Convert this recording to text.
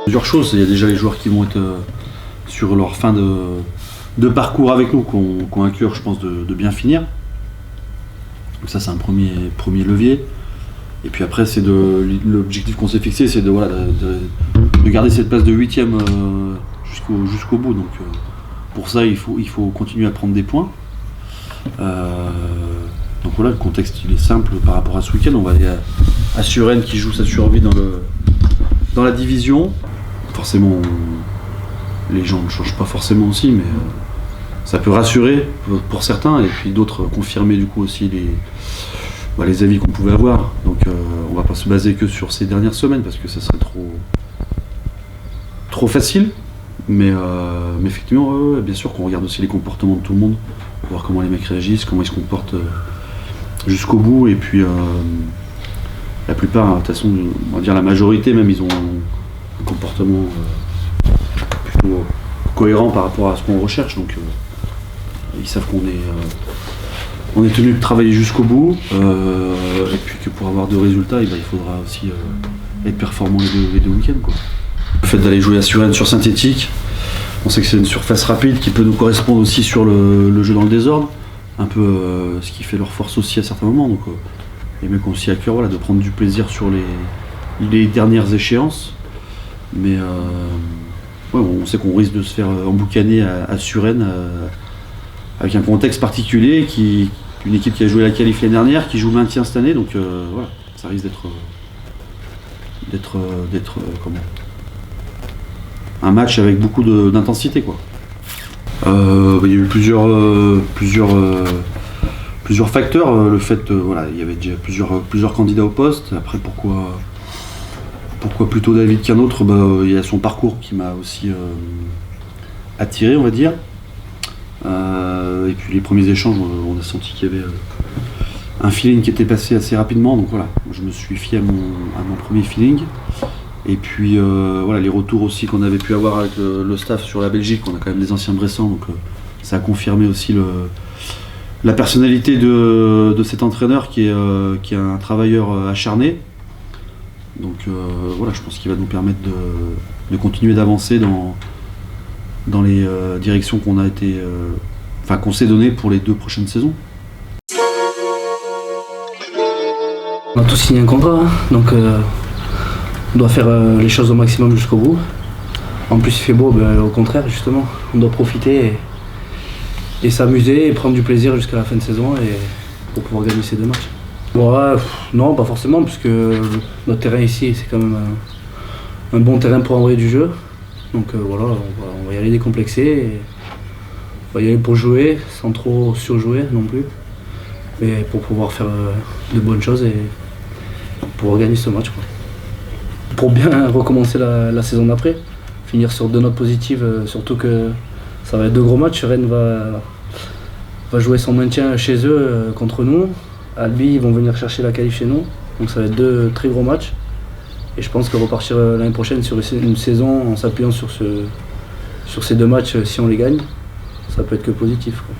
Plusieurs choses, il y a déjà les joueurs qui vont être sur leur fin de parcours avec nous, qu'on a cœur, je pense, de bien finir. Donc ça, c'est un premier levier. Et puis après, l'objectif qu'on s'est fixé, c'est de garder cette place de 8e jusqu'au bout. Donc pour ça, il faut continuer à prendre des points. Donc voilà, le contexte il est simple par rapport à ce week-end. On va aller à Suresnes qui joue sa survie dans la division. Forcément, les gens ne changent pas forcément aussi, mais ça peut rassurer pour certains et puis d'autres confirmer du coup aussi les avis qu'on pouvait avoir. Donc on va pas se baser que sur ces dernières semaines parce que ça serait trop facile. Mais effectivement, bien sûr qu'on regarde aussi les comportements de tout le monde, pour voir comment les mecs réagissent, comment ils se comportent jusqu'au bout. Et puis la plupart, de toute façon, on va dire la majorité même, ils ont un comportement plutôt cohérent par rapport à ce qu'on recherche. Donc ils savent on est tenu de travailler jusqu'au bout. Et puis que pour avoir de résultats, il faudra aussi être performant les deux week-ends, quoi. Le fait d'aller jouer à Suresnes sur synthétique, on sait que c'est une surface rapide qui peut nous correspondre aussi sur le jeu dans le désordre, un peu ce qui fait leur force aussi à certains moments. Donc les mecs ont aussi à cœur de prendre du plaisir sur les dernières échéances. Mais on sait qu'on risque de se faire emboucaner à Suresnes avec un contexte particulier, une équipe qui a joué la qualif l'année dernière, qui joue le maintien cette année, donc ça risque d'être un match avec beaucoup d'intensité, quoi. Il y a eu plusieurs facteurs. Le fait, il y avait déjà plusieurs candidats au poste. Après, pourquoi plutôt David qu'un autre? Il y a son parcours qui m'a aussi attiré, on va dire. Et puis les premiers échanges, on a senti qu'il y avait un feeling qui était passé assez rapidement. Donc voilà, je me suis fié à mon premier feeling. Et puis les retours aussi qu'on avait pu avoir avec le staff sur la Belgique, on a quand même des anciens Bressans, donc ça a confirmé aussi la personnalité de cet entraîneur qui est un travailleur acharné. Donc je pense qu'il va nous permettre de continuer d'avancer dans les directions qu'on s'est données pour les 2 prochaines saisons. On a tous signé un contrat, donc on doit faire les choses au maximum jusqu'au bout. En plus il fait beau, au contraire justement, on doit profiter et s'amuser et prendre du plaisir jusqu'à la fin de saison pour pouvoir gagner ces 2 matchs. Non, pas forcément, puisque notre terrain ici c'est quand même un bon terrain pour envoyer du jeu. Donc on va y aller décomplexé, et on va y aller pour jouer, sans trop surjouer non plus, mais pour pouvoir faire de bonnes choses et pouvoir gagner ce match, quoi. Pour bien recommencer la saison d'après, finir sur 2 notes positives, surtout que ça va être 2 gros matchs. Rennes va jouer son maintien chez eux contre nous. Albi, ils vont venir chercher la qualif chez nous, donc ça va être 2 très gros matchs. Et je pense que repartir l'année prochaine sur une saison en s'appuyant sur ces 2 matchs, si on les gagne, ça peut être que positif, quoi.